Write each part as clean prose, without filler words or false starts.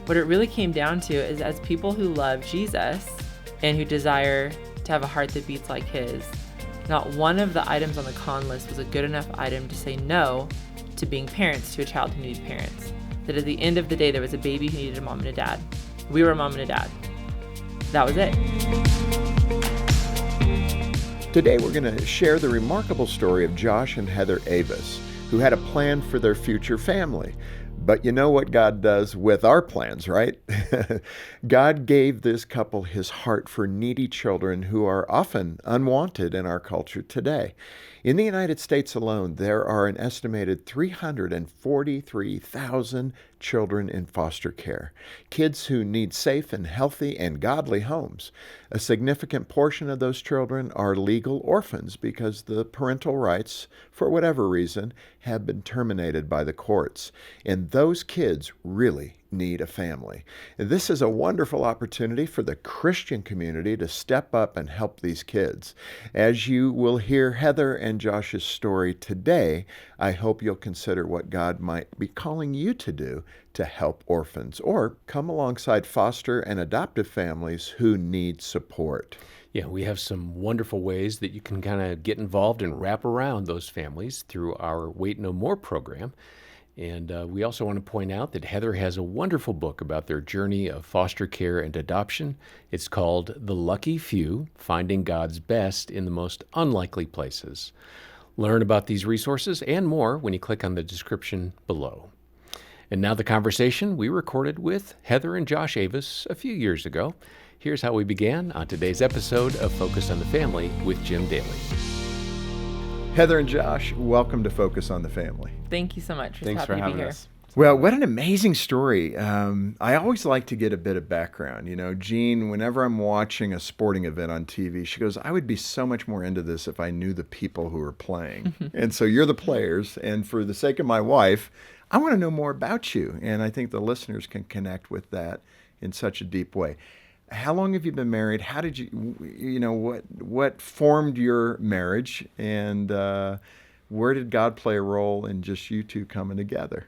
what it really came down to is, as people who love Jesus and who desire to have a heart that beats like his, not one of the items on the con list was a good enough item to say no to being parents to a child who needed parents. That at the end of the day, there was a baby who needed a mom and a dad. We were a mom and a dad. That was it. Today, we're going to share the remarkable story of Josh and Heather Avis, who had a plan for their future family. But you know what God does with our plans, right? God gave this couple his heart for needy children who are often unwanted in our culture today. In the United States alone, there are an estimated 343,000 children in foster care, kids who need safe and healthy and godly homes. A significant portion of those children are legal orphans because the parental rights, for whatever reason, have been terminated by the courts. And those kids really need a family. This is a wonderful opportunity for the Christian community to step up and help these kids. As you will hear Heather and Josh's story today, I hope you'll consider what God might be calling you to do to help orphans or come alongside foster and adoptive families who need support. Yeah, we have some wonderful ways that you can kind of get involved and wrap around those families through our Wait No More program. And we also want to point out that Heather has a wonderful book about their journey of foster care and adoption. It's called The Lucky Few, Finding God's Best in the Most Unlikely Places. Learn about these resources and more when you click on the description below. And now the conversation we recorded with Heather and Josh Avis a few years ago. Here's how we began on today's episode of Focus on the Family with Jim Daly. Heather and Josh, welcome to Focus on the Family. Thank you so much. Thanks for having us. Well, what an amazing story. I always like to get a bit of background. You know, Jean, whenever I'm watching a sporting event on TV, she goes, I would be so much more into this if I knew the people who are playing. And so you're the players. And for the sake of my wife, I want to know more about you. And I think the listeners can connect with that in such a deep way. How long have you been married? How did what formed your marriage? And where did God play a role in just you two coming together?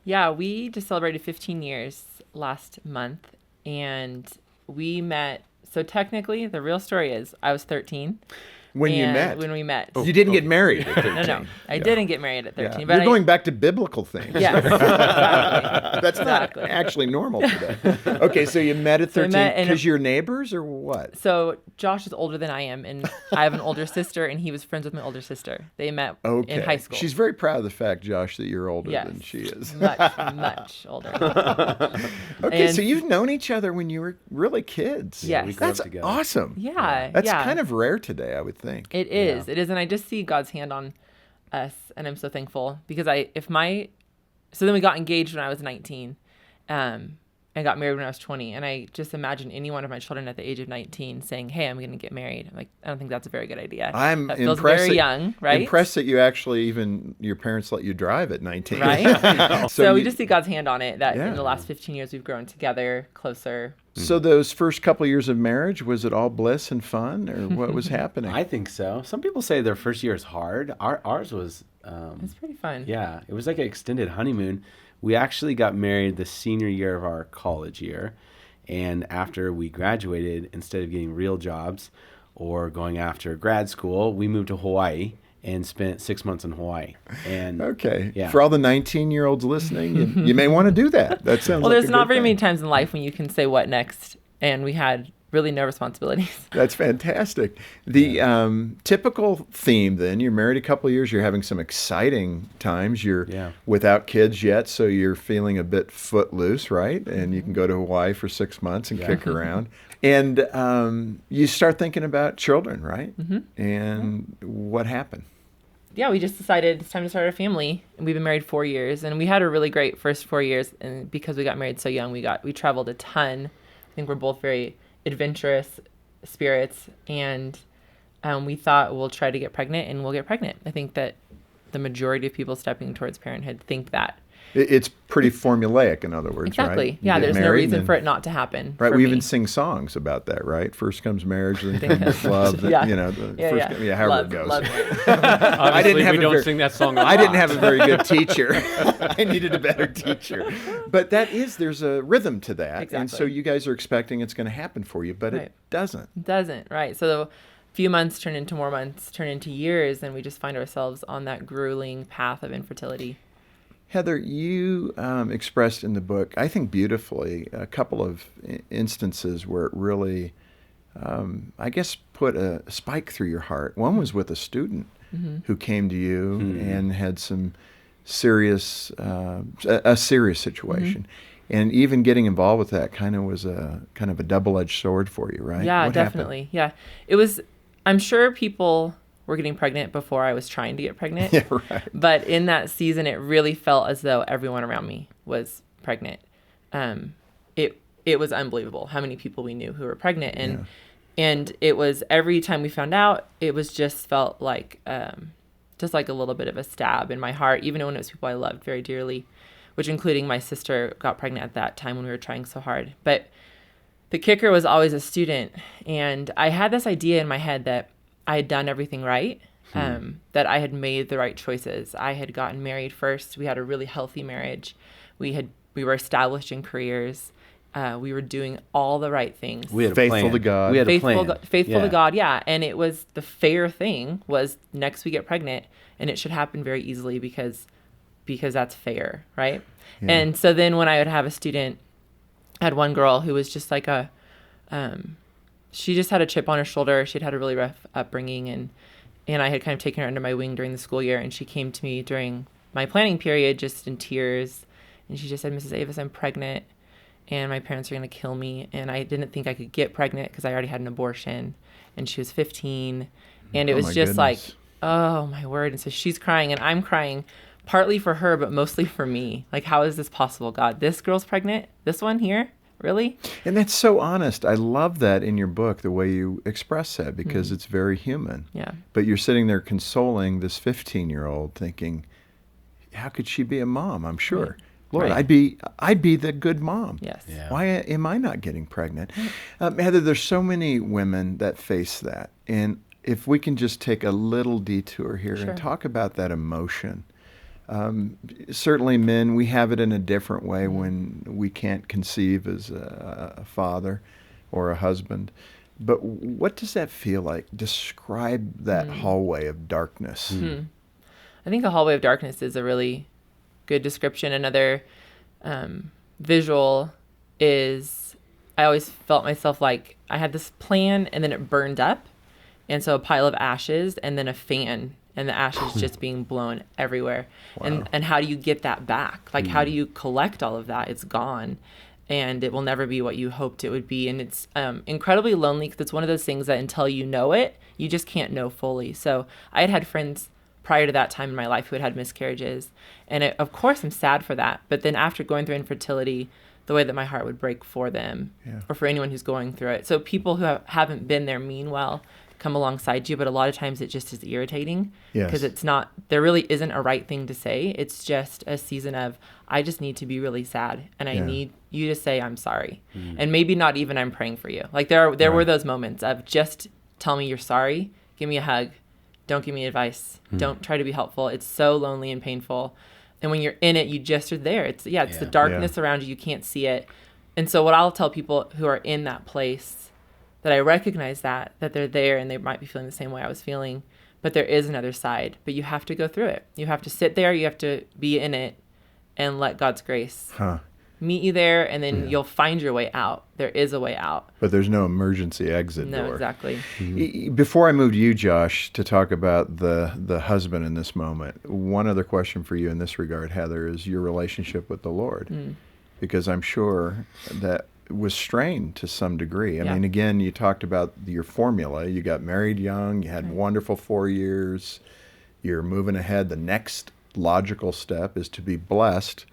Yeah, we just celebrated 15 years last month, and we met. So technically, the real story is I was 13. When you met? When we met. You didn't get married at 13. No. I didn't get married at 13. Yeah. But You're going back to biblical things. Yes, exactly. That's not actually normal today. Okay, so you met at 13 because you're neighbors or what? So Josh is older than I am, and I have an older sister, and he was friends with my older sister. They met in high school. She's very proud of the fact, Josh, that you're older than she is. Much older. Okay, so you've known each other when you were really kids. Yes. We grew That's up together. awesome. Yeah. That's kind of rare today, I would think. It is. And I just see God's hand on us, and I'm so thankful because so then we got engaged when I was 19, and got married when I was 20. And I just imagine any one of my children at the age of 19 saying, hey, I'm going to get married. I'm like, I don't think that's a very good idea. That feels very young, right? Impressed that you actually your parents let you drive at 19. Right? So we just see God's hand on it, that in the last 15 years we've grown together, closer. So those first couple of years of marriage, was it all bliss and fun, or what was happening? I think so. Some people say their first year is hard. Ours was... it's pretty fun. Yeah, it was like an extended honeymoon. We actually got married the senior year of our college year. And after we graduated, instead of getting real jobs or going after grad school, we moved to Hawaii and spent 6 months in Hawaii. And for all the 19-year-olds listening, you may want to do that. That sounds there's not very many times in life when you can say what next, and we had really no responsibilities. That's fantastic. The typical theme then, you're married a couple of years, you're having some exciting times, you're without kids yet, so you're feeling a bit footloose, right? And you can go to Hawaii for 6 months and kick around. And you start thinking about children, right? Mm-hmm. And what happened? Yeah, we just decided it's time to start a family. And we've been married 4 years, and we had a really great first 4 years. And because we got married so young, we traveled a ton. I think we're both very adventurous spirits, and we thought we'll try to get pregnant, and we'll get pregnant. I think that the majority of people stepping towards parenthood think that. It's pretty formulaic, in other words, Exactly. right? Yeah, You get there's no married, reason and for it not to happen. right, for we me. even sing songs about that, right? First comes marriage, then Then comes comes- love. Then, yeah. However love, it goes. Love. Obviously, we don't very- sing that song a I didn't lot. have a very good teacher. I needed a better teacher. But there's a rhythm to that. And so Exactly. you guys are expecting it's going to happen for you, but Right. it doesn't. It doesn't, right? So a few months turn into more months, turn into years, and we just find ourselves on that grueling path of infertility. Heather, you expressed in the book, I think beautifully, a couple of instances where it really, I guess, put a spike through your heart. One was with a student who came to you and had some serious, a serious situation. And even getting involved with that kind of was a double-edged sword for you, right? Yeah, What definitely. Yeah. It was, I'm sure people were getting pregnant before I was trying to get pregnant. Yeah, right. But in that season, it really felt as though everyone around me was pregnant. It was unbelievable how many people we knew who were pregnant. And it was every time we found out, it was just felt like a little bit of a stab in my heart, even when it was people I loved very dearly, which including my sister got pregnant at that time when we were trying so hard. But the kicker was always a student. And I had this idea in my head that I had done everything right, that I had made the right choices. I had gotten married first. We had a really healthy marriage. We were established in careers. We were doing all the right things. We had a Faithful plan. to God. We had a faithful plan. faithful Yeah. to God, yeah. And it was the fair thing was next we get pregnant, and it should happen very easily because that's fair, right? Yeah. And so then when I would have a student, I had one girl who was just like she just had a chip on her shoulder. She'd had a really rough upbringing, and I had kind of taken her under my wing during the school year, and she came to me during my planning period just in tears, and she just said, "Mrs. Avis, I'm pregnant, and my parents are going to kill me." And I didn't think I could get pregnant because I already had an abortion, and she was 15, and it Oh, was my just like, goodness. oh my word. And so she's crying and I'm crying, partly for her, but mostly for me. Like, how is this possible, God? This girl's pregnant? This one here? Really? And that's so honest. I love that in your book, the way you express that, because it's very human. Yeah. But you're sitting there consoling this 15-year-old thinking, how could she be a mom? I'm sure. Right. Lord, Right. I'd be the good mom. Yes. Yeah. Why am I not getting pregnant? Heather, there's so many women that face that. And if we can just take a little detour here Sure. and talk about that emotion. Certainly men, we have it in a different way when we can't conceive as a father or a husband. But what does that feel like? Describe that hallway of darkness. I think a hallway of darkness is a really good description. Another visual is I always felt myself like I had this plan and then it burned up. And so a pile of ashes and then a fan and the ashes just being blown everywhere. Wow. And how do you get that back? Like, how do you collect all of that? It's gone. And it will never be what you hoped it would be. And it's incredibly lonely because it's one of those things that until you know it, you just can't know fully. So I had friends prior to that time in my life who had miscarriages. And of course, I'm sad for that. But then after going through infertility, the way that my heart would break for them or for anyone who's going through it. So people who haven't been there mean well come alongside you, but a lot of times it just is irritating because it's not, there really isn't a right thing to say. It's just a season of, I just need to be really sad and I need you to say, I'm sorry. And maybe not even I'm praying for you. Like there were those moments of just tell me you're sorry, give me a hug, don't give me advice, don't try to be helpful. It's so lonely and painful. And when you're in it, you just are there. It's the darkness around you. You can't see it. And so what I'll tell people who are in that place, that I recognize that they're there and they might be feeling the same way I was feeling, but there is another side. But you have to go through it. You have to sit there. You have to be in it and let God's grace meet you there, and then you'll find your way out. There is a way out. But there's no emergency exit door. No, exactly. Before I move to you, Josh, to talk about the husband in this moment, one other question for you in this regard, Heather, is your relationship with the Lord. Because I'm sure that was strained to some degree. I mean, again, you talked about your formula. You got married young. You had wonderful 4 years. You're moving ahead. The next logical step is to be blessed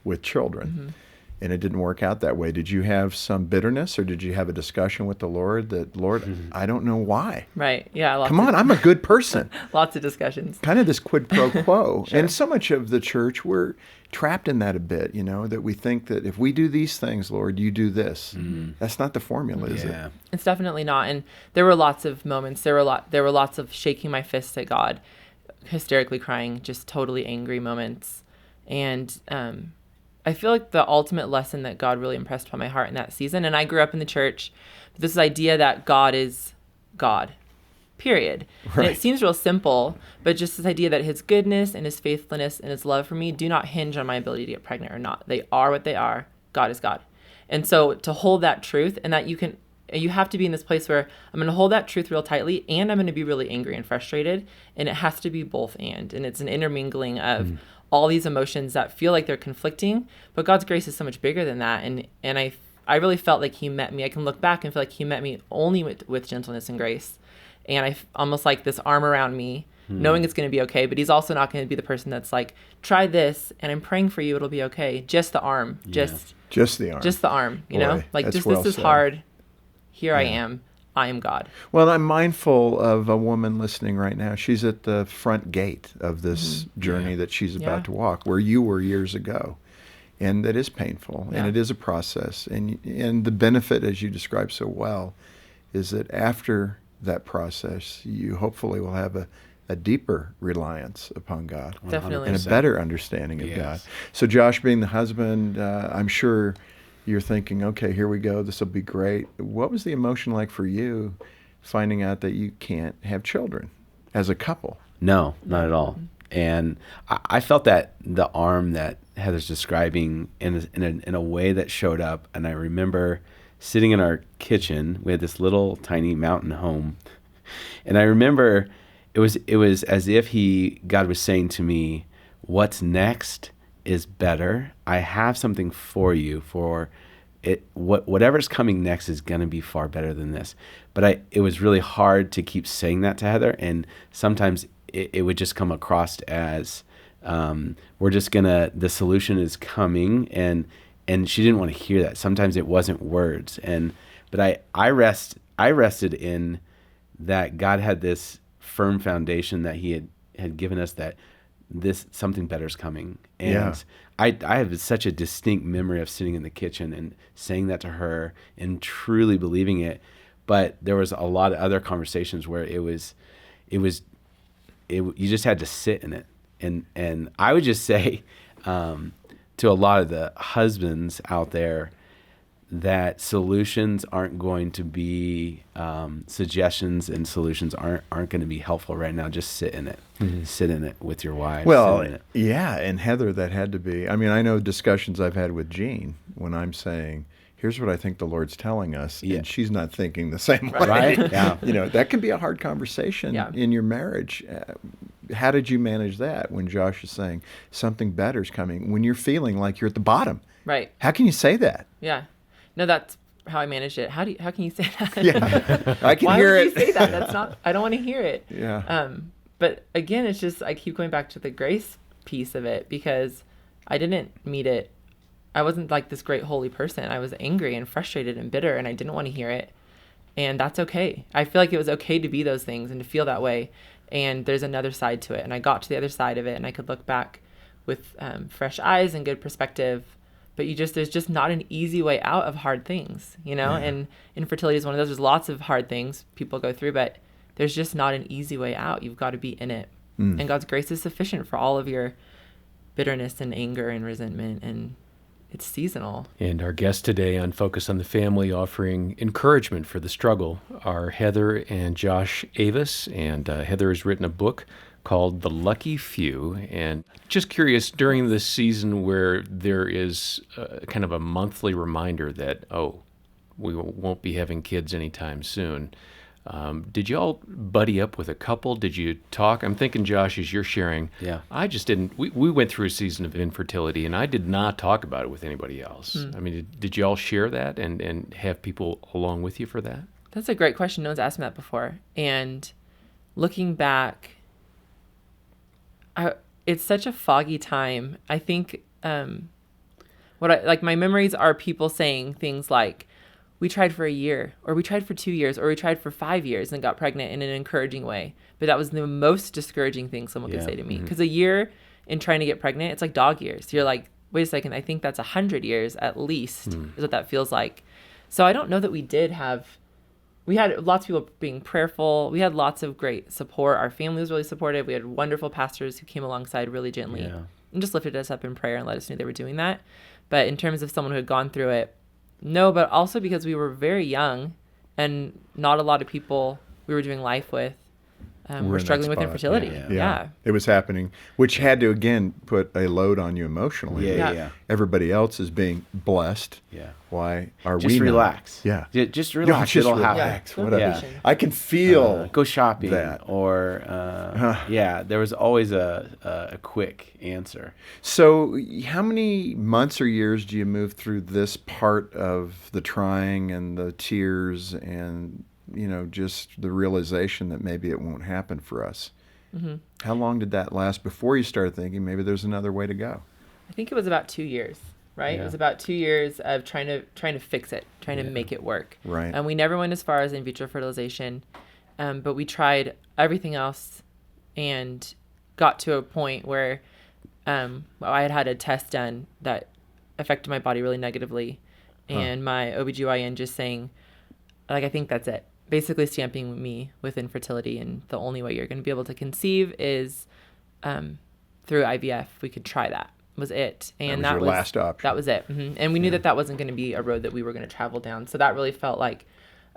with children. and it didn't work out that way. Did you have some bitterness, or did you have a discussion with the Lord that, Lord, I don't know why? Right. Yeah. Come on, I'm a good person. Lots of discussions. Kind of this quid pro quo. Sure. And so much of the church, we're trapped in that a bit, that we think that if we do these things, Lord, you do this. That's not the formula, is it? It's definitely not. And there were lots of moments. There were lots of shaking my fists at God, hysterically crying, just totally angry moments. And I feel like the ultimate lesson that God really impressed upon my heart in that season, and I grew up in the church, this idea that God is God, period. Right. And it seems real simple, but just this idea that his goodness and his faithfulness and his love for me do not hinge on my ability to get pregnant or not. They are what they are. God is God. And so to hold that truth, and that you have to be in this place where I'm going to hold that truth real tightly, and I'm going to be really angry and frustrated, and it has to be both and it's an intermingling of all these emotions that feel like they're conflicting, but God's grace is so much bigger than that. And I really felt like he met me. I can look back and feel like he met me only with gentleness and grace. And I almost like this arm around me, knowing it's going to be okay, but he's also not going to be the person that's like, try this, and I'm praying for you, it'll be okay. Just the arm. Just the arm. Just the arm, Boy, like, that's just well this is said. hard. Here I am. I am God. Well, I'm mindful of a woman listening right now. She's at the front gate of this journey that she's about to walk, where you were years ago. And that is painful, and it is a process. And the benefit, as you described so well, is that after that process, you hopefully will have a deeper reliance upon God. Definitely. And a better understanding of God. So Josh, being the husband, I'm sure you're thinking, okay, here we go. This will be great. What was the emotion like for you finding out that you can't have children as a couple? No, not at all. And I felt that the arm that Heather's describing in a way that showed up. And I remember sitting in our kitchen. We had this little tiny mountain home. And I remember it was as if God was saying to me, what's next is better. I have something for you. For it, whatever's coming next is going to be far better than this. But it was really hard to keep saying that to Heather, and sometimes it would just come across as the solution is coming, and she didn't want to hear that. Sometimes it wasn't words, but I rested in that God had this firm foundation that He had given us, that this something better is coming. And I have such a distinct memory of sitting in the kitchen and saying that to her and truly believing it. But there was a lot of other conversations where you just had to sit in it. And I would just say to a lot of the husbands out there that solutions aren't going to be suggestions, and solutions aren't going to be helpful right now. Just sit in it. Sit in it with your wife. Well, yeah, and Heather, that had to be. I mean, I know discussions I've had with Jean when I'm saying, here's what I think the Lord's telling us, and she's not thinking the same way. Right? Yeah. That can be a hard conversation in your marriage. How did you manage that when Josh is saying something better's coming, when you're feeling like you're at the bottom? Right. How can you say that? Yeah. No, that's how I managed it. How can you say that? Yeah, I can Why hear would it. you say that? That's not. I don't want to hear it. Yeah. But again, it's just I keep going back to the grace piece of it, because I didn't meet it. I wasn't like this great holy person. I was angry and frustrated and bitter, and I didn't want to hear it. And that's okay. I feel like it was okay to be those things and to feel that way. And there's another side to it. And I got to the other side of it, and I could look back with fresh eyes and good perspective. But there's just not an easy way out of hard things, and infertility is one of those. There's lots of hard things people go through, but there's just not an easy way out. You've got to be in it. And God's grace is sufficient for all of your bitterness and anger and resentment, and it's seasonal. And our guests today on Focus on the Family, offering encouragement for the struggle, are Heather and Josh Avis. And Heather has written a book called The Lucky Few. And just curious, during this season where there is kind of a monthly reminder that, we won't be having kids anytime soon, did you all buddy up with a couple? Did you talk? I'm thinking, Josh, as you're sharing, I just didn't. We went through a season of infertility, and I did not talk about it with anybody else. I mean, did you all share that and have people along with you for that? That's a great question. No one's asked me that before. And looking back, it's such a foggy time. I think My memories are people saying things like, we tried for a year, or we tried for 2 years, or we tried for 5 years and got pregnant in an encouraging way. But that was the most discouraging thing someone could say to me. Because a year in trying to get pregnant, it's like dog years. You're like, wait a second, I think that's 100 years at least is what that feels like. So I don't know that we had lots of people being prayerful. We had lots of great support. Our family was really supportive. We had wonderful pastors who came alongside really gently and just lifted us up in prayer and let us know they were doing that. But in terms of someone who had gone through it, no, but also because we were very young and not a lot of people we were doing life with were struggling with infertility. Yeah. It was happening, which had to, again, put a load on you emotionally. Yeah. Everybody else is being blessed. Yeah. Why are we Just relax. not? Just relax. Just It'll relax. happen. Whatever. I can feel Go shopping. that. Or, there was always a quick answer. So how many months or years do you move through this part of the trying and the tears and, just the realization that maybe it won't happen for us? How long did that last before you started thinking maybe there's another way to go? I think it was about 2 years, right? Yeah. It was about 2 years of trying to fix it, trying to make it work. Right. And we never went as far as in vitro fertilization, but we tried everything else and got to a point where I had a test done that affected my body really negatively, and my OBGYN just saying, I think that's it. Basically stamping me with infertility, and the only way you're going to be able to conceive is through IVF. We could try that. Was it. And that was your last option. That was it. And we knew that wasn't going to be a road that we were going to travel down. So that really felt like,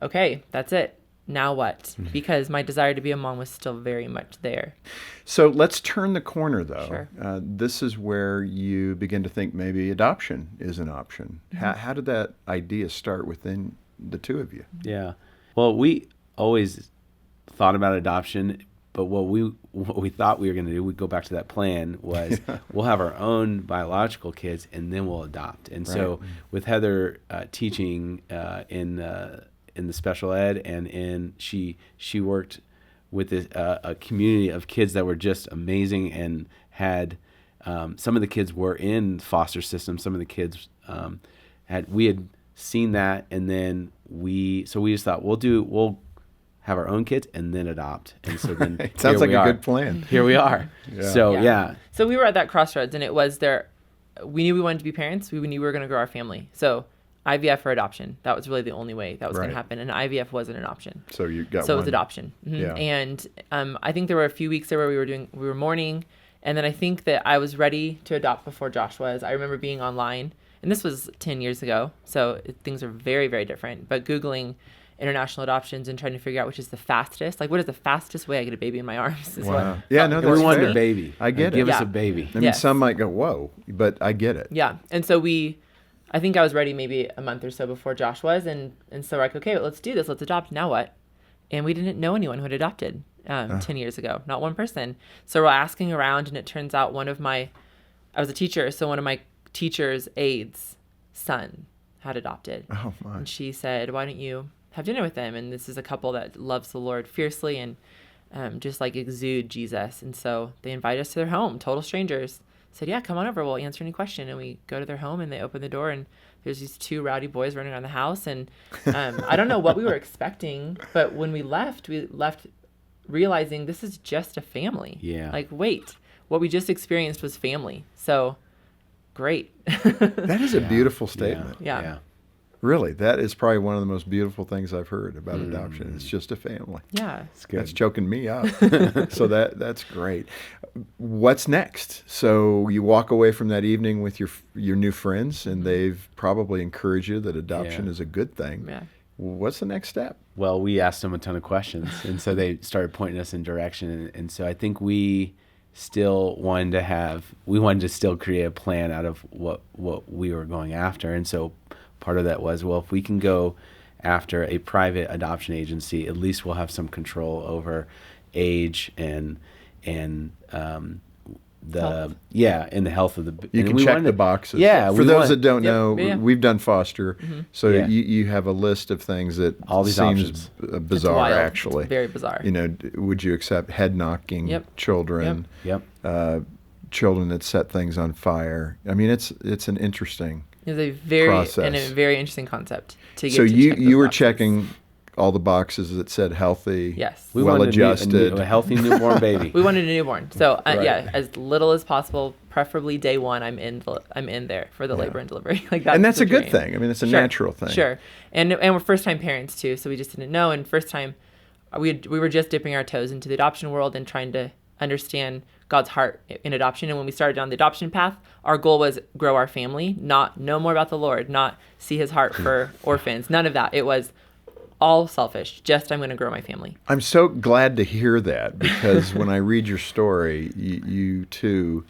okay, that's it. Now what? Because my desire to be a mom was still very much there. So let's turn the corner, though. Sure. This is where you begin to think maybe adoption is an option. How did that idea start within the two of you? Yeah. Well, we always thought about adoption, but what we thought we were going to do, we'd go back to that plan, was we'll have our own biological kids and then we'll adopt. And so with Heather teaching in the special ed, and she worked with a community of kids that were just amazing, and had some of the kids were in foster systems. Some of the kids we had seen that, and then we just thought we'll have our own kids and then adopt. And so then it sounds like a good plan. Here we are. So So we were at that crossroads, and it was there. We knew we wanted to be parents. We knew we were going to grow our family. So IVF or adoption. That was really the only way that was going to happen. And IVF wasn't an option. So you got So it was adoption. Yeah. And I think there were a few weeks there where we were mourning. And then I think that I was ready to adopt before Josh was. I remember being online, and this was 10 years ago. So things are very, very different. But Googling international adoptions and trying to figure out which is the fastest. What is the fastest way I get a baby in my arms? We wanted a baby. I get it. Give us a baby. I mean, some might go, whoa, but I get it. Yeah. And so I think I was ready maybe a month or so before Josh was. And so we're like, okay, let's do this. Let's adopt. Now what? And we didn't know anyone who had adopted 10 years ago. Not one person. So we're asking around, and it turns out I was a teacher. So one of my teacher's aides' son had adopted. Oh, my. And she said, why don't you have dinner with them? And this is a couple that loves the Lord fiercely and just exude Jesus. And so they invite us to their home, total strangers. Said, yeah, come on over. We'll answer any question. And we go to their home, and they open the door, and there's these two rowdy boys running around the house. And I don't know what we were expecting, but when we left realizing this is just a family. Yeah. Wait, what we just experienced was family. So great. That is a beautiful statement. Yeah. Really, that is probably one of the most beautiful things I've heard about adoption. It's just a family. Yeah. It's good. That's choking me up. So that's great. What's next? So you walk away from that evening with your new friends, and they've probably encouraged you that adoption is a good thing. Yeah. What's the next step? Well, we asked them a ton of questions, and so they started pointing us in direction. And so I think we still wanted to still create a plan out of what we were going after. And so part of that was, well, if we can go after a private adoption agency, at least we'll have some control over age and the health. And the health of the. You can check the boxes. Yeah. For those that don't know, Yeah. we've done foster, so you have a list of things that all these seems options. bizarre. Wild. Actually, It's very bizarre. Would you accept head knocking children? Yep. Children that set things on fire. I mean, it's an interesting It was a very process. and a very interesting concept to get So to you check those you were boxes. checking all the boxes that said healthy, Yes. We wanted well-adjusted. a healthy newborn baby. We wanted a newborn. So Right. yeah, as little as possible, preferably day one, I'm in there for the labor and delivery. Like that's and that's the a good dream. thing. I mean, it's a Sure, natural thing. Sure. And we're first time parents too, so we just didn't know. And first time we were just dipping our toes into the adoption world and trying to understand God's heart in adoption. And when we started on the adoption path, our goal was grow our family, not know more about the Lord, not see his heart for orphans. None of that. It was all selfish. Just I'm going to grow my family. I'm so glad to hear that, because when I read your story, you too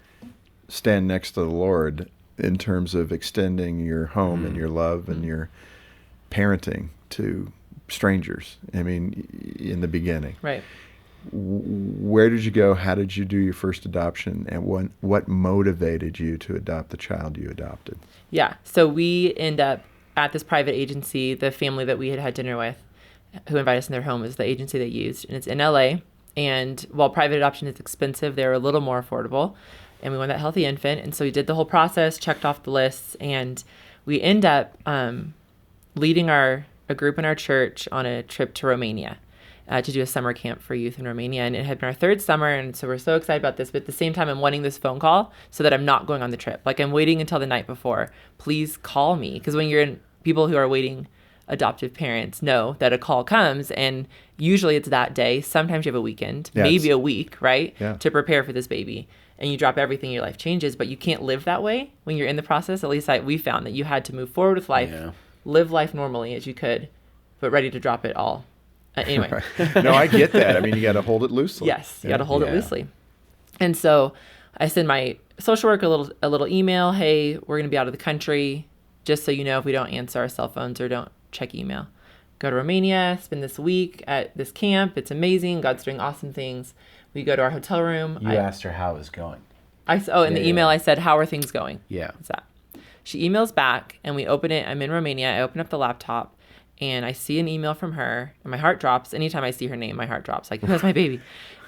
stand next to the Lord in terms of extending your home and your love and your parenting to strangers. I mean, in the beginning. Right. Where did you go? How did you do your first adoption? And what motivated you to adopt the child you adopted? Yeah. So we end up at this private agency. The family that we had dinner with, who invited us in their home, is the agency they used. And it's in LA. And while private adoption is expensive, they're a little more affordable. And we want that healthy infant. And so we did the whole process, checked off the lists, and we end up leading a group in our church on a trip to Romania to do a summer camp for youth in Romania. And it had been our third summer, and so we're so excited about this. But at the same time, I'm wanting this phone call so that I'm not going on the trip. Like, I'm waiting until the night before. Please call me. Because when you're in, people who are waiting, adoptive parents know that a call comes, and usually it's that day. Sometimes you have a weekend, maybe a week, right, to prepare for this baby. And you drop everything, your life changes. But you can't live that way when you're in the process. At least we found that you had to move forward with life, live life normally as you could, but ready to drop it all. Anyway. No, I get that. I mean, you got to hold it loosely. Yes, you got to hold it loosely. And so I send my social worker a little email. Hey, we're going to be out of the country. Just so you know, if we don't answer our cell phones or don't check email, go to Romania, spend this week at this camp. It's amazing. God's doing awesome things. We go to our hotel room. You asked her how it was going. In the email I said, how are things going? Yeah. What's that? She emails back, and we open it. I'm in Romania. I open up the laptop, and I see an email from her, and my heart drops. Anytime I see her name, my heart drops. Like, that's my baby.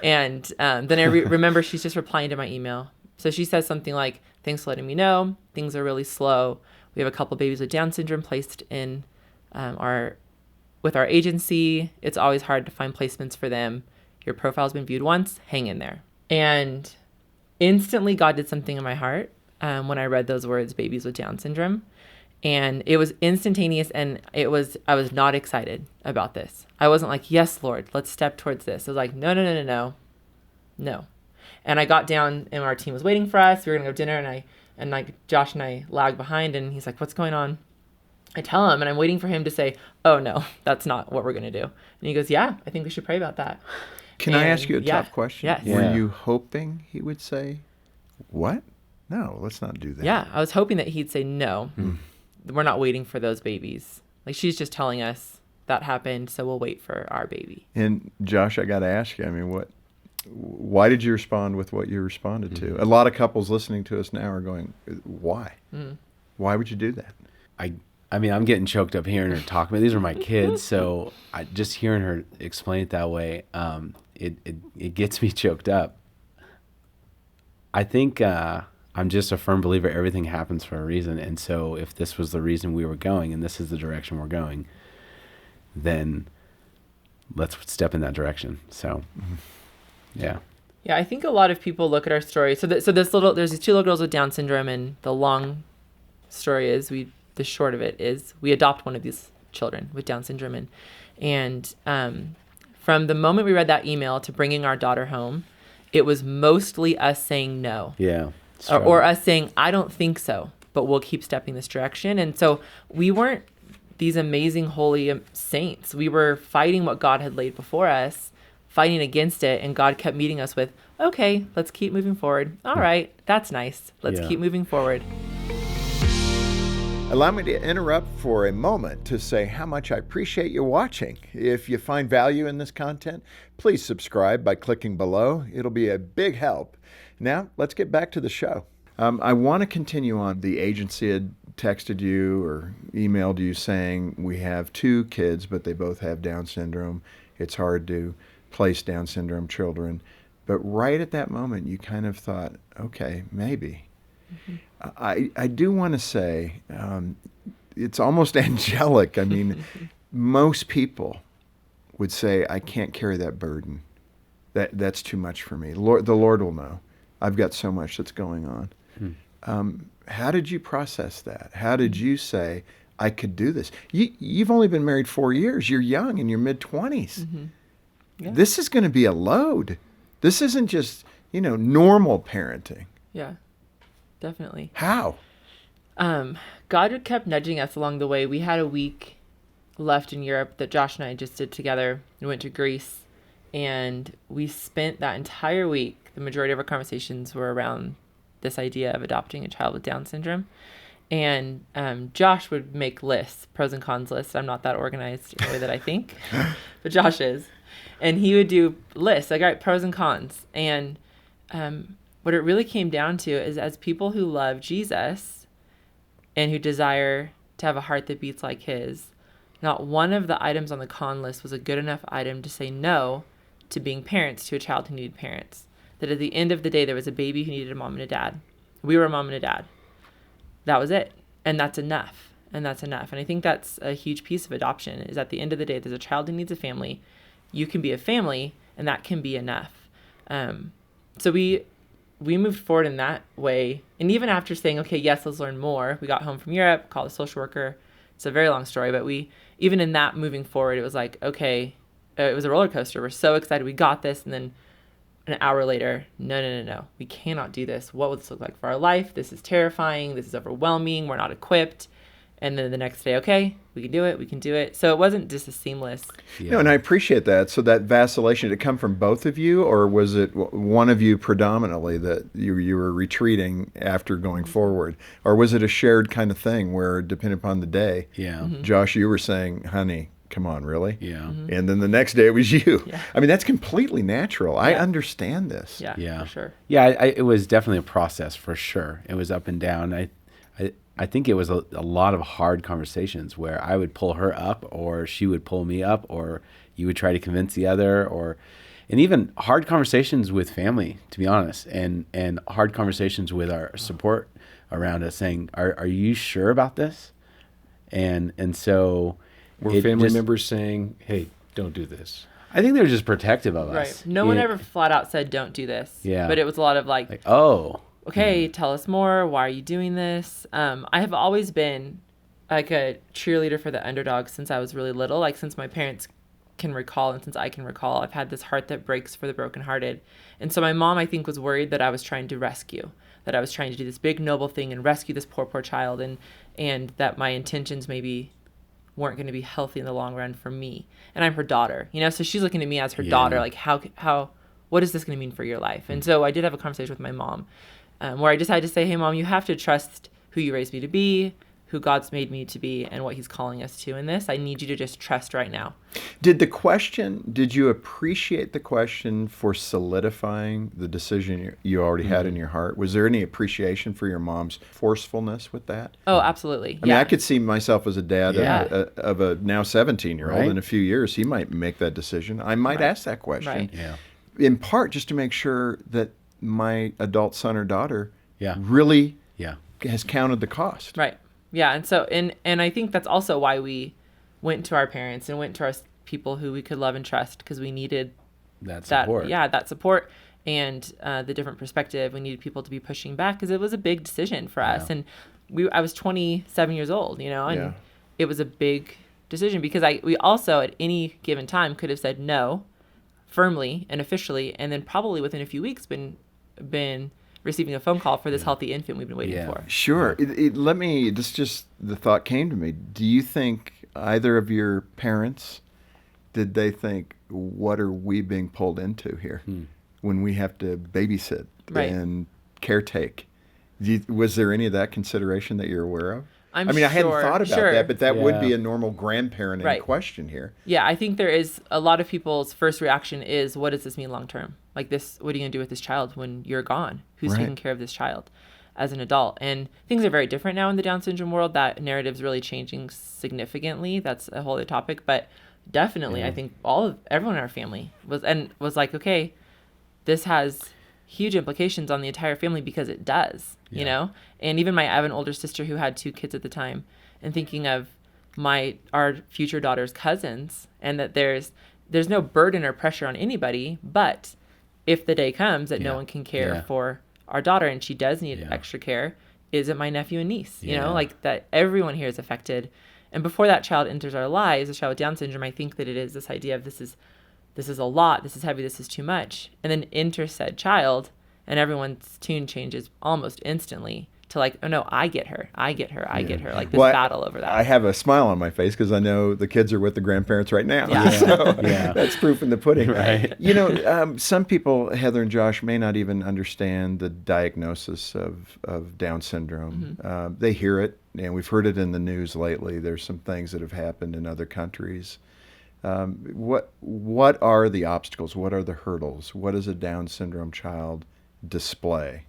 And then I remember she's just replying to my email. So she says something like, thanks for letting me know. Things are really slow. We have a couple babies with Down syndrome placed in with our agency. It's always hard to find placements for them. Your profile's been viewed once. Hang in there. And instantly, God did something in my heart when I read those words, babies with Down syndrome. And it was instantaneous, and I was not excited about this. I wasn't like, yes, Lord, let's step towards this. I was like, no. And I got down, and our team was waiting for us. We were going to go dinner, and like Josh and I lagged behind, and he's like, what's going on? I tell him, and I'm waiting for him to say, oh, no, that's not what we're going to do. And he goes, yeah, I think we should pray about that. Can I ask you a tough question? Yes. Were you hoping he would say, what? No, let's not do that. Yeah, I was hoping that he'd say, no, we're not waiting for those babies. Like, she's just telling us that happened, so we'll wait for our baby. And Josh, I got to ask you, I mean, why did you respond with what you responded to? A lot of couples listening to us now are going, why? Why would you do that? I mean, I'm getting choked up hearing her talk about. These are my kids, so just hearing her explain it that way, it gets me choked up. I think I'm just a firm believer everything happens for a reason, and so if this was the reason we were going, and this is the direction we're going, then let's step in that direction. So, yeah. Yeah, I think a lot of people look at our story. There's these two little girls with Down syndrome, and the long story is the short of it is we adopt one of these children with Down syndrome. And from the moment we read that email to bringing our daughter home, it was mostly us saying no. Yeah. Or us saying, I don't think so, but we'll keep stepping this direction. And so we weren't these amazing holy saints. We were fighting what God had laid before us, fighting against it. And God kept meeting us with, okay, let's keep moving forward. All right, that's nice. Let's keep moving forward. Allow me to interrupt for a moment to say how much I appreciate you watching. If you find value in this content, please subscribe by clicking below. It'll be a big help. Now, let's get back to the show. I want to continue on. The agency had texted you or emailed you saying, we have 2 kids, but they both have Down syndrome. It's hard to place Down syndrome children. But right at that moment, you kind of thought, okay, maybe. I do want to say it's almost angelic. I mean, most people would say, I can't carry that burden. That's too much for me. The Lord will know. I've got so much that's going on. How did you process that? How did you say, I could do this? You've only been married 4 years. You're young, in your mid-20s. Mm-hmm. Yeah. This is going to be a load. This isn't just, normal parenting. Yeah, definitely. How? God kept nudging us along the way. We had a week left in Europe that Josh and I just did together. We went to Greece, and we spent that entire week, the majority of our conversations were around this idea of adopting a child with Down syndrome. And Josh would make lists, pros and cons lists. I'm not that organized in the way that I think, but Josh is. And he would do lists, like, all right, pros and cons. And what it really came down to is, as people who love Jesus and who desire to have a heart that beats like his, not one of the items on the con list was a good enough item to say no to being parents to a child who needed parents. That at the end of the day, there was a baby who needed a mom and a dad. We were a mom and a dad. That was it. And that's enough. And that's enough. And I think that's a huge piece of adoption, is at the end of the day, there's a child who needs a family. You can be a family, and that can be enough. So we moved forward in that way. And even after saying, okay, yes, let's learn more, we got home from Europe, called a social worker. It's a very long story, but even in that moving forward, it was like, okay, it was a roller coaster. We're so excited. We got this. And then an hour later, no. We cannot do this. What will this look like for our life? This is terrifying. This is overwhelming. We're not equipped. And then the next day, okay, we can do it. We can do it. So it wasn't just a seamless. Yeah. No, and I appreciate that. So that vacillation, did it come from both of you, or was it one of you predominantly that you were retreating after going forward? Or was it a shared kind of thing where, depending upon the day, Josh, you were saying, honey, come on, really? Yeah. Mm-hmm. And then the next day it was you. Yeah. I mean, that's completely natural. I understand this. Yeah, for sure. Yeah, it was definitely a process, for sure. It was up and down. I think it was a lot of hard conversations where I would pull her up, or she would pull me up, or you would try to convince the other, and even hard conversations with family, to be honest, and hard conversations with our support around us, saying, "Are you sure about this?" And so were family members saying, "Hey, don't do this"? I think they were just protective of us. Right. No one ever flat out said, "Don't do this." Yeah. But it was a lot of like oh. Okay, tell us more. Why are you doing this? I have always been like a cheerleader for the underdog since I was really little. Like, since my parents can recall and since I can recall, I've had this heart that breaks for the brokenhearted. And so my mom, I think, was worried that I was trying to rescue, that I was trying to do this big noble thing and rescue this poor child, and that my intentions maybe weren't going to be healthy in the long run for me. And I'm her daughter, so she's looking at me as her daughter, like, what is this going to mean for your life? And so I did have a conversation with my mom. Where I decided to say, hey, Mom, you have to trust who you raised me to be, who God's made me to be, and what he's calling us to in this. I need you to just trust right now. Did you appreciate the question for solidifying the decision you already had in your heart? Was there any appreciation for your mom's forcefulness with that? Oh, absolutely. I mean, I could see myself as a dad of a now 17-year-old. Right. In a few years, he might make that decision. I might ask that question. Right. Yeah. In part, just to make sure that my adult son or daughter really has counted the cost. Right. Yeah. And so, and I think that's also why we went to our parents and went to our people who we could love and trust, because we needed that support. That support and the different perspective. We needed people to be pushing back, because it was a big decision for us. And I was 27 years old, and it was a big decision, because we also at any given time could have said no firmly and officially, and then probably within a few weeks been receiving a phone call for this healthy infant we've been waiting for. Sure. Let me, just the thought came to me. Do you think either of your parents, did they think, what are we being pulled into here when we have to babysit and caretake? Was there any of that consideration that you're aware of? I hadn't thought about that, but that would be a normal grandparenting question here. Yeah, I think there is a lot of people's first reaction is, what does this mean long term? Like, this, what are you going to do with this child when you're gone? Who's taking care of this child as an adult? And things are very different now in the Down syndrome world. That narrative's really changing significantly. That's a whole other topic. But definitely, I think everyone in our family was like, okay, this has huge implications on the entire family because it does, you know? And even I have an older sister who had 2 kids at the time, and thinking of our future daughter's cousins, and that there's no burden or pressure on anybody, but if the day comes that no one can care for our daughter and she does need extra care, is it my nephew and niece? You know, like that everyone here is affected. And before that child enters our lives, a child with Down syndrome, I think that it is this idea of this is a lot, this is heavy, this is too much. And then enter said child, and everyone's tune changes almost instantly to like, oh no, I get her. Like this battle over that. I have a smile on my face because I know the kids are with the grandparents right now. Yeah. So that's proof in the pudding. Right. You know, some people, Heather and Josh, may not even understand the diagnosis of Down syndrome. They hear it, and we've heard it in the news lately. There's some things that have happened in other countries. What are the obstacles? What are the hurdles? What does a Down syndrome child display?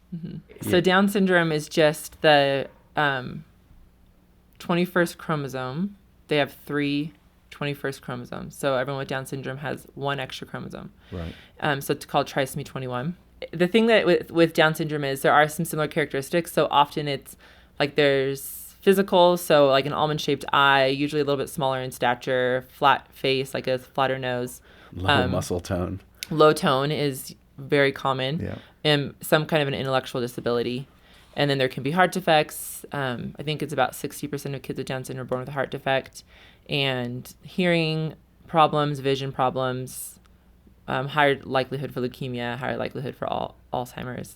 So Down syndrome is just the 21st chromosome. They have 3 21st chromosomes. So everyone with Down syndrome has 1 extra chromosome. Right. So it's called trisomy 21. The thing that with Down syndrome is there are some similar characteristics. So often it's like there's physical, so like an almond-shaped eye, usually a little bit smaller in stature, flat face, like a flatter nose. Low muscle tone. Low tone is very common. Yeah. And some kind of an intellectual disability. And then there can be heart defects. I think it's about 60% of kids with Down syndrome are born with a heart defect. And hearing problems, vision problems, higher likelihood for leukemia, higher likelihood for Alzheimer's.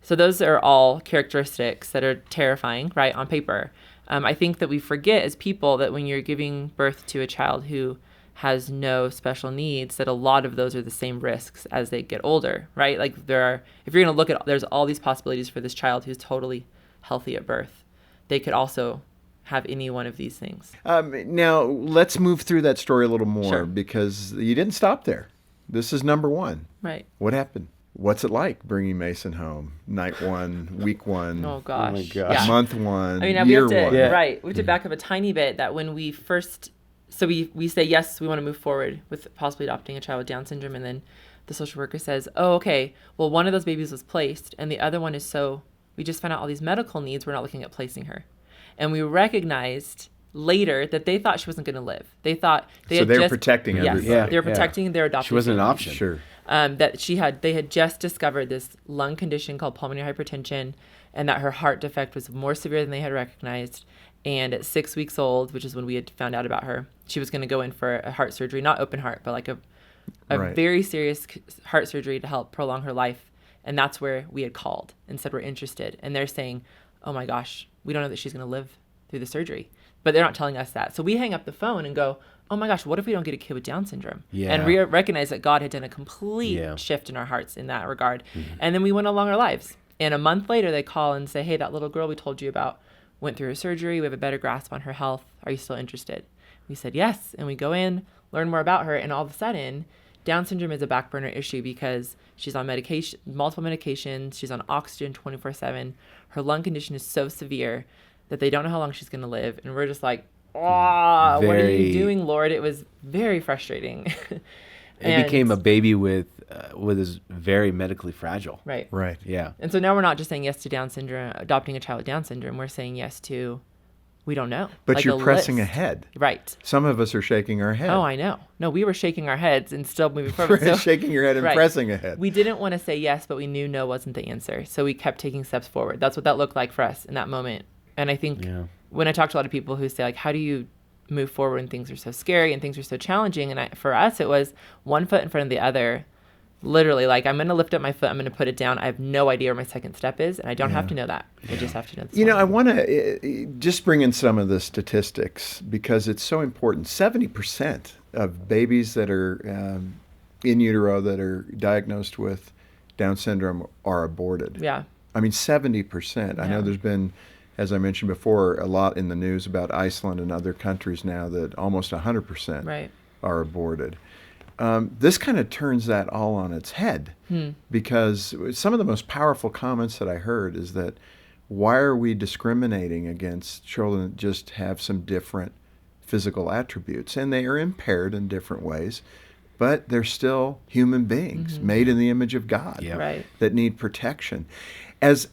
So those are all characteristics that are terrifying, right, on paper. I think that we forget as people that when you're giving birth to a child who has no special needs, that a lot of those are the same risks as they get older, right? Like if you're going to look at, there's all these possibilities for this child who's totally healthy at birth. They could also have any one of these things. Now, let's move through that story a little more Sure. because you didn't stop there. This is number 1. Right. What happened? What's it like bringing Mason home? Night 1, week 1, Oh, gosh. Oh, my gosh. Yeah. month 1, I mean, year we have 1. to, right. We have to back up a tiny bit that when we first, so we say, yes, we want to move forward with possibly adopting a child with Down syndrome. And then the social worker says, oh, okay, well, one of those babies was placed and the other one is we just found out all these medical needs. We're not looking at placing her. And we recognized later that they thought she wasn't going to live. They thought So they were protecting yes, everybody. they were protecting their adopted She wasn't an family. option. Sure. That they had just discovered this lung condition called pulmonary hypertension, and that her heart defect was more severe than they had recognized. And at 6 weeks old, which is when we had found out about her, she was going to go in for a heart surgery, not open heart, but like a Right. very serious heart surgery to help prolong her life. And that's where we had called and said we're interested. And they're saying, oh my gosh, we don't know that she's going to live through the surgery. But they're not telling us that. So we hang up the phone and go, oh my gosh, what if we don't get a kid with Down syndrome? Yeah. And we recognize that God had done a complete shift in our hearts in that regard. And then we went along our lives. And a month later, they call and say, hey, that little girl we told you about went through her surgery. We have a better grasp on her health. Are you still interested? We said yes. And we go in, learn more about her. And all of a sudden, Down syndrome is a back burner issue because she's on medication, multiple medications. She's on oxygen 24/7. Her lung condition is so severe that they don't know how long she's going to live. And we're just like, what are you doing, Lord? It was very frustrating. It became a baby with is very medically fragile. Right. Right. Yeah. And so now we're not just saying yes to Down syndrome, adopting a child with Down syndrome. We're saying yes to, we don't know. But like you're a pressing list. ahead. Right. Some of us are shaking our head. Oh, I know. No, we were shaking our heads and still moving forward. So, shaking your head and right. pressing ahead. We didn't want to say yes, but we knew no wasn't the answer. So we kept taking steps forward. That's what that looked like for us in that moment. And I think when I talk to a lot of people who say, like, how do you move forward when things are so scary and things are so challenging? And for us, it was one foot in front of the other. Literally, like, I'm going to lift up my foot. I'm going to put it down. I have no idea where my second step is. And I don't have to know that. I just have to know this. You know, I want to just bring in some of the statistics because it's so important. 70% of babies that are in utero that are diagnosed with Down syndrome are aborted. Yeah. I mean, 70%. I know there's been, as I mentioned before, a lot in the news about Iceland and other countries now that almost 100% are aborted. This kind of turns that all on its head because some of the most powerful comments that I heard is that why are we discriminating against children that just have some different physical attributes? And they are impaired in different ways. but they're still human beings made in the image of God Right. that need protection. As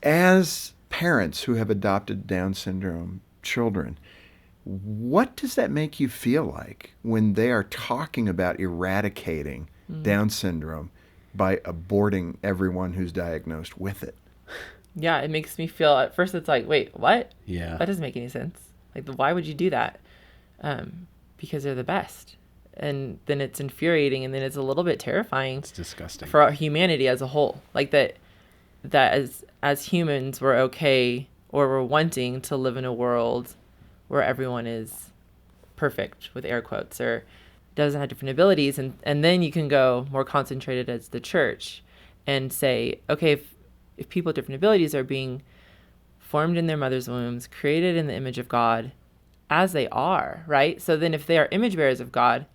parents who have adopted Down syndrome children, what does that make you feel like when they are talking about eradicating Down syndrome by aborting everyone who's diagnosed with it? Yeah, it makes me feel, at first it's like, wait, what? Yeah. That doesn't make any sense. Like, why would you do that? Because they're the best. And then it's infuriating, and then it's a little bit terrifying It's disgusting. for humanity as a whole. Like that as humans, we're okay, or we're wanting to live in a world where everyone is perfect, with air quotes, or doesn't have different abilities. And then you can go more concentrated as the church and say, okay, if people with different abilities are being formed in their mother's wombs, created in the image of God as they are, right? So then if they are image bearers of God,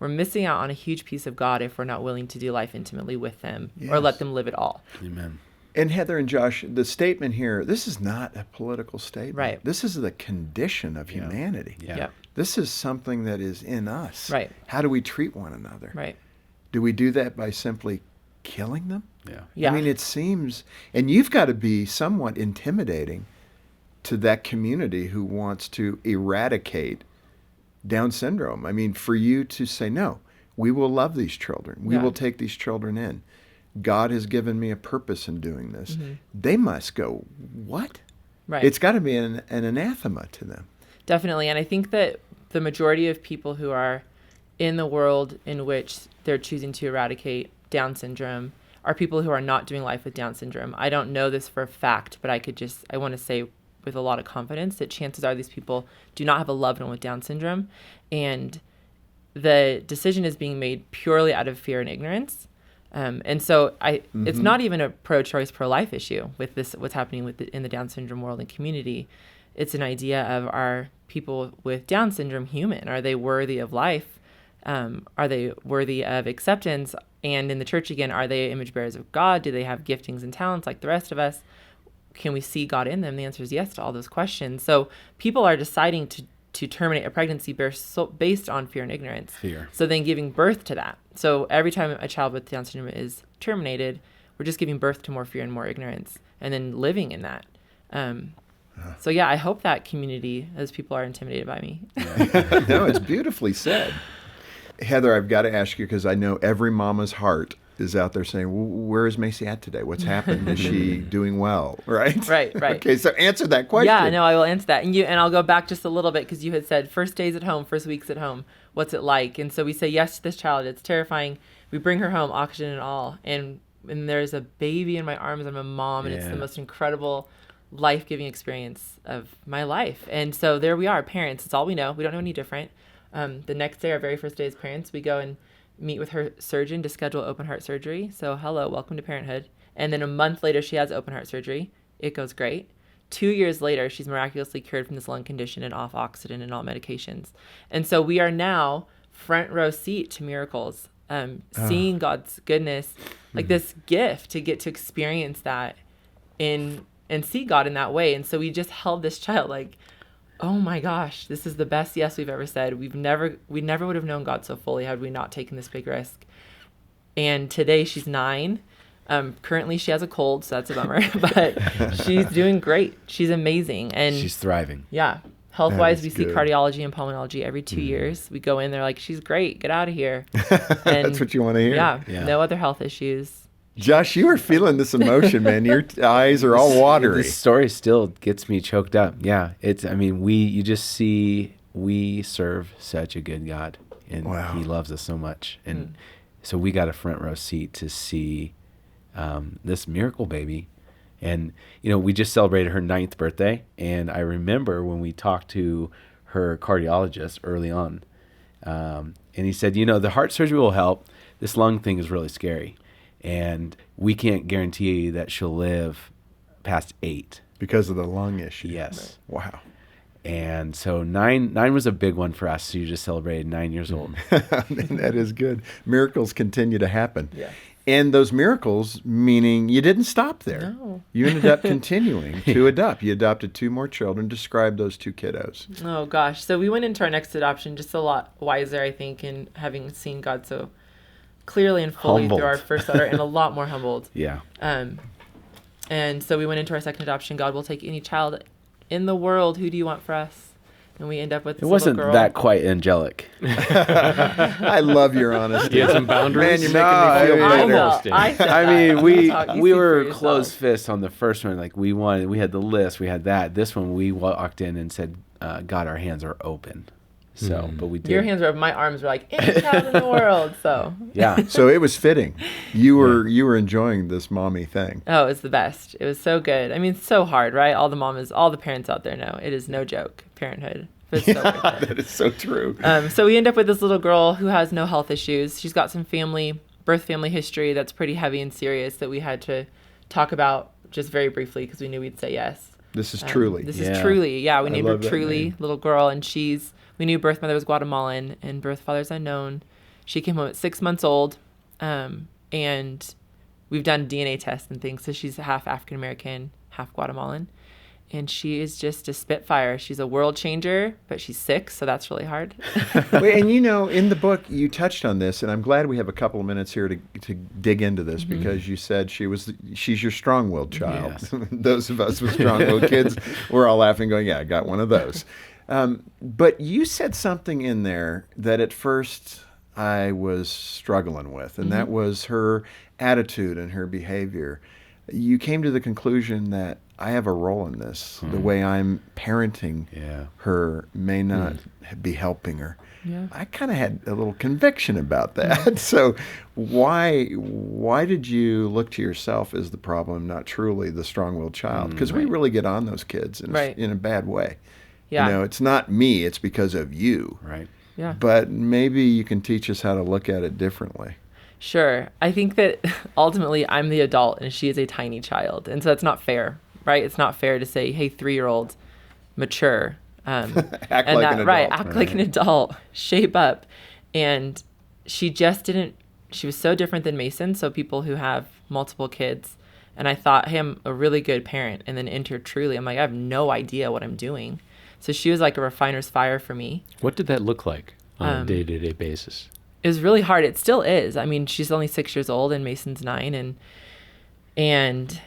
we're missing out on a huge piece of God if we're not willing to do life intimately with them or let them live it all. Amen. And Heather and Josh, the statement here, this is not a political statement. Right. This is the condition of humanity. Yeah. Yep. This is something that is in us. Right. How do we treat one another? Right. Do we do that by simply killing them? Yeah. Yeah. I mean, it seems, and you've got to be somewhat intimidating to that community who wants to eradicate Down syndrome. I mean, for you to say, no, we will love these children. We will take these children in. God has given me a purpose in doing this. They must go, what? Right. It's got to be an anathema to them. Definitely. And I think that the majority of people who are in the world in which they're choosing to eradicate Down syndrome are people who are not doing life with Down syndrome. I don't know this for a fact, but I want to say with a lot of confidence that chances are these people do not have a loved one with Down syndrome. And the decision is being made purely out of fear and ignorance. And so it's not even a pro-choice, pro-life issue with this, what's happening in the Down syndrome world and community. It's an idea of, are people with Down syndrome human? Are they worthy of life? Are they worthy of acceptance? And in the church again, are they image bearers of God? Do they have giftings and talents like the rest of us? Can we see God in them? The answer is yes to all those questions. So people are deciding to terminate a pregnancy based on fear and ignorance. Fear. So then giving birth to that. So every time a child with Down syndrome is terminated, we're just giving birth to more fear and more ignorance, and then living in that. So yeah, I hope that community, as people are intimidated by me. No, it's beautifully said. Heather, I've got to ask you, because I know every mama's heart is out there saying, where is Macy at today? What's happened? Is she doing well? Right? Right. Okay, so answer that question. Yeah, no, I will answer that. And I'll go back just a little bit, because you had said first days at home, first weeks at home. What's it like? And so we say yes to this child. It's terrifying. We bring her home, oxygen and all. And there's a baby in my arms. I'm a mom, and it's the most incredible, life-giving experience of my life. And so there we are, parents. It's all we know. We don't know any different. The next day, our very first day as parents, we go and meet with her surgeon to schedule open heart surgery. So hello, welcome to parenthood. And then a month later, she has open heart surgery. It goes great. 2 years later, she's miraculously cured from this lung condition and off oxygen and all medications. And so we are now front row seat to miracles, seeing God's goodness, like this gift to get to experience that and see God in that way. And so we just held this child like, oh my gosh, this is the best yes we've ever said. We never would have known God so fully had we not taken this big risk. And today she's 9. Currently she has a cold, so that's a bummer, but she's doing great. She's amazing. And She's thriving. yeah, health-wise, we see good. cardiology and pulmonology every 2 years. We go in, they're like, she's great, get out of here. And That's what you want to hear. yeah, Yeah. no other health issues. Josh, you were feeling this emotion, man. Your eyes are all watery. This story still gets me choked up. Yeah, you just see we serve such a good God, and Wow. He loves us so much, and so we got a front row seat to see this miracle baby. And we just celebrated her 9th birthday, and I remember when we talked to her cardiologist early on, and he said, the heart surgery will help. This lung thing is really scary. And we can't guarantee that she'll live past 8. Because of the lung issue. Yes. Wow. And so 9 was a big one for us. So you just celebrated 9 years old. Man, that is good. Miracles continue to happen. Yeah. And those miracles, meaning you didn't stop there. No. You ended up continuing to adopt. You adopted 2 more children. Describe those 2 kiddos. Oh gosh. So we went into our next adoption just a lot wiser, I think, and having seen God so clearly and fully Humbled. through our first letter, and a lot more humbled. Yeah. And so we went into our second adoption. God will take any child in the world. Who do you want for us? And we end up with this It wasn't little girl. that quite angelic. I love your honesty. You had some boundaries. Man, you're making me feel better. I said I that. mean, You we speak for were yourself. closed fists on the first one. Like we had the list, we had that. This one, we walked in and said, "God, our hands are open." So, but we did. Your hands were up. My arms were like, any child in the world. So, Yeah. So it was fitting. You were enjoying this mommy thing. oh, it was the best. It was so good. I mean, it's so hard, right? All the parents out there know it is no joke, parenthood. But it's so worth it. That is so true. So we end up with this little girl who has no health issues. She's got some birth family history that's pretty heavy and serious that we had to talk about just very briefly because we knew we'd say yes. This is truly. This Yeah. is Truly. Yeah, we I named her love that Truly, name. little girl, and we knew birth mother was Guatemalan and birth father's unknown. She came home at 6 months old, and we've done DNA tests and things, so she's half African American, half Guatemalan. And she is just a spitfire. She's a world changer, but she's 6, so that's really hard. Wait, and in the book you touched on this, and I'm glad we have a couple of minutes here to dig into this because you said she's your strong-willed child. Yes. Those of us with strong-willed kids, we're all laughing, going, "Yeah, I got one of those." But you said something in there that at first I was struggling with, and that was her attitude and her behavior. You came to the conclusion that I have a role in this. The way I'm parenting her may not be helping her. Yeah. I kind of had a little conviction about that. So why did you look to yourself as the problem, not truly the strong-willed child? Because we really get on those kids in a bad way. Yeah. It's not me, it's because of you. Right. Yeah. But maybe you can teach us how to look at it differently. Sure. I think that ultimately I'm the adult and she is a tiny child. And so that's not fair, right? It's not fair to say, hey, 3-year-old, mature. Act and like an adult. Right, act like an adult, shape up. And she just didn't, she was so different than Mason. So people who have multiple kids. And I thought, hey, I'm a really good parent. And then enter Truly. I'm like, I have no idea what I'm doing. So she was like a refiner's fire for me. What did that look like on a day-to-day basis? It was really hard. It still is. I mean, she's only 6 years old and Mason's 9, and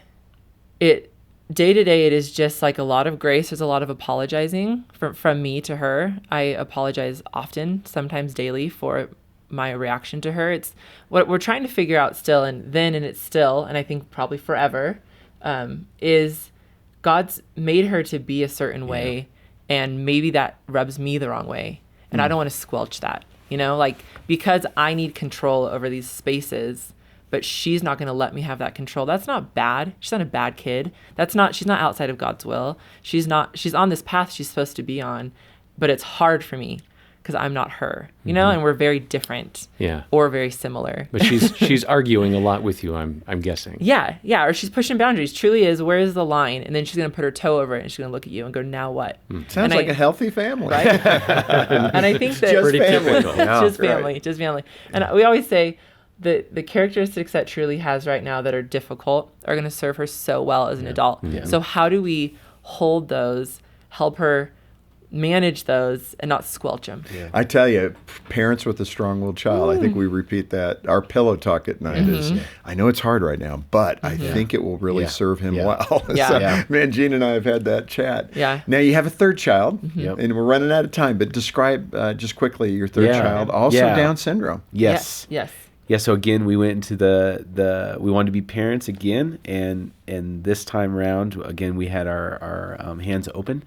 it day to day it is just like a lot of grace. There's a lot of apologizing from me to her. I apologize often, sometimes daily, for my reaction to her. It's what we're trying to figure out still, and it's still, and I think probably forever, is God's made her to be a certain way, and maybe that rubs me the wrong way, and I don't want to squelch that. Because I need control over these spaces, but she's not going to let me have that control. That's not bad. She's not a bad kid. She's not outside of God's will. She's on this path she's supposed to be on, but it's hard for me because I'm not her, and we're very different. Yeah. Or very similar. But she's arguing a lot with you, I'm guessing. Yeah. Or she's pushing boundaries. Truly is, where is the line? And then she's going to put her toe over it and she's going to look at you and go, now what? Sounds like a healthy family. Right? And I think that Just Pretty family. typical. Yeah, just right. family. And we always say the characteristics that Truly has right now that are difficult are going to serve her so well as an adult. Yeah. So how do we hold those, help her manage those, and not squelch them? I tell you, parents with a strong-willed child, I think we repeat that. Our pillow talk at night is, I know it's hard right now, but I think it will really serve him well. Yeah. So, Yeah. man, Gene and I have had that chat. Yeah. Now, you have a third child, Yep. and we're running out of time, but describe just quickly your third child. Also Down syndrome. Yes. Yes. Yeah, so again, we went into we wanted to be parents again, and this time around, again, we had our hands open.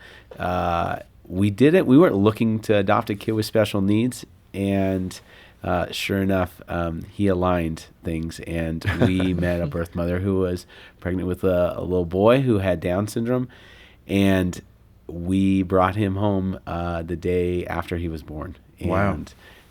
We weren't looking to adopt a kid with special needs, and sure enough, he aligned things, and we met a birth mother who was pregnant with a little boy who had Down syndrome, and we brought him home the day after he was born. Wow.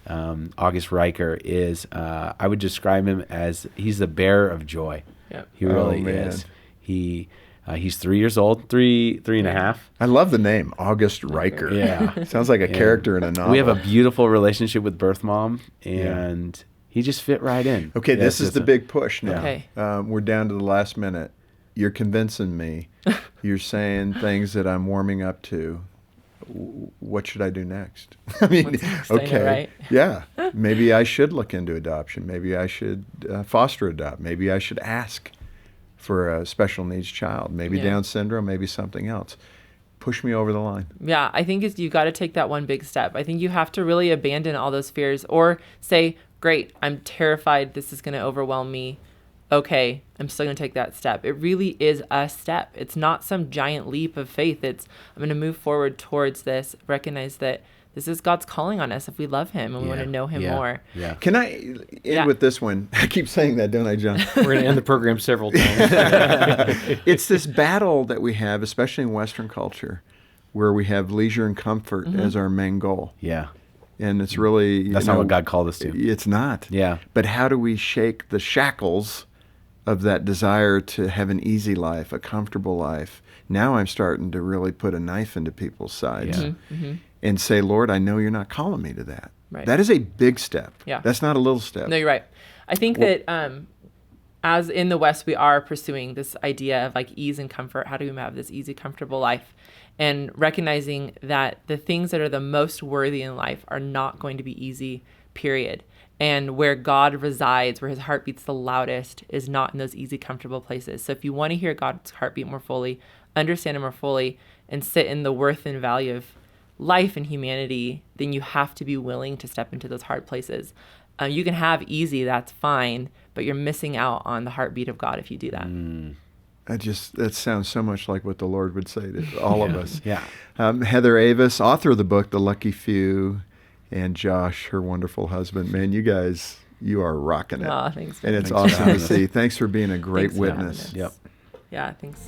And August Riker is, I would describe him as, he's the bearer of joy. Yep. He really man. is. He's 3 years old, three and a half. I love the name, August Riker. Yeah. Sounds like a character in a novel. We have a beautiful relationship with birth mom, and he just fit right in. Okay, this is Yes, the big push now. Okay. We're down to the last minute. You're convincing me. You're saying things that I'm warming up to. what should I do next? I mean, What's next? I know, okay, right? yeah, maybe I should look into adoption. Maybe I should foster adopt. Maybe I should ask for a special needs child. Maybe Yeah. Down syndrome. Maybe something else. Push me over the line. Yeah, I think you got to take that one big step. I think you have to really abandon all those fears or say, great, I'm terrified this is going to overwhelm me. Okay, I'm still going to take that step. It really is a step. It's not some giant leap of faith. It's, I'm going to move forward towards this, recognize that this is God's calling on us if we love him and we want to know him more. Yeah. Can I end with this one? I keep saying that, don't I, John? We're going to end the program several times. It's this battle that we have, especially in Western culture, where we have leisure and comfort as our main goal. Yeah. And it's really... That's not what God called us to. It's not. Yeah. But how do we shake the shackles of that desire to have an easy life, a comfortable life? Now I'm starting to really put a knife into people's sides and say, Lord, I know you're not calling me to that. Right. That is a big step. Yeah. That's not a little step. No, you're right. I think that as in the West, we are pursuing this idea of like ease and comfort. How do we have this easy, comfortable life? And recognizing that the things that are the most worthy in life are not going to be easy, period. And where God resides, where his heart beats the loudest, is not in those easy, comfortable places. So if you want to hear God's heartbeat more fully, understand him more fully, and sit in the worth and value of life and humanity, then you have to be willing to step into those hard places. You can have easy, that's fine, but you're missing out on the heartbeat of God if you do that. That sounds so much like what the Lord would say to all of us. Yeah. Heather Avis, author of the book, The Lucky Few, and Josh, her wonderful husband. Man, you guys, you are rocking it. Oh, thanks. And it's Thanks for awesome to having us. see. Thanks for being a great Thanks for having witness. us. Yep. Yeah, thanks.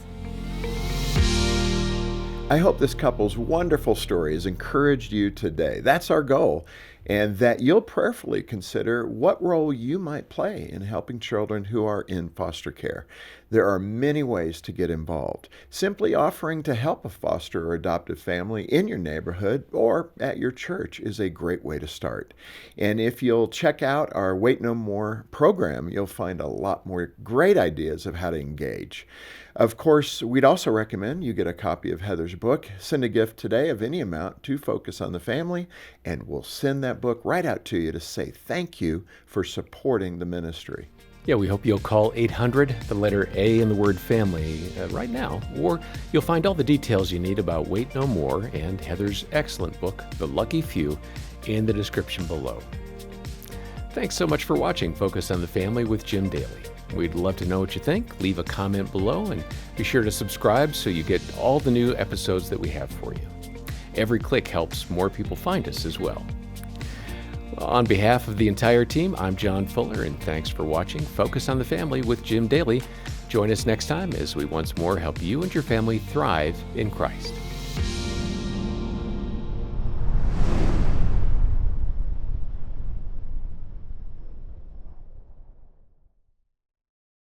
I hope this couple's wonderful story has encouraged you today. That's our goal. And that you'll prayerfully consider what role you might play in helping children who are in foster care. There are many ways to get involved. Simply offering to help a foster or adoptive family in your neighborhood or at your church is a great way to start. And if you'll check out our Wait No More program, you'll find a lot more great ideas of how to engage. Of course, we'd also recommend you get a copy of Heather's book. Send a gift today of any amount to Focus on the Family, and we'll send that book right out to you to say thank you for supporting the ministry. Yeah, we hope you'll call 800, the letter A in the word family, right now, or you'll find all the details you need about Wait No More and Heather's excellent book, The Lucky Few, in the description below. Thanks so much for watching Focus on the Family with Jim Daly. We'd love to know what you think. Leave a comment below and be sure to subscribe so you get all the new episodes that we have for you. Every click helps more people find us as well. On behalf of the entire team, I'm John Fuller, and thanks for watching Focus on the Family with Jim Daly. Join us next time as we once more help you and your family thrive in Christ.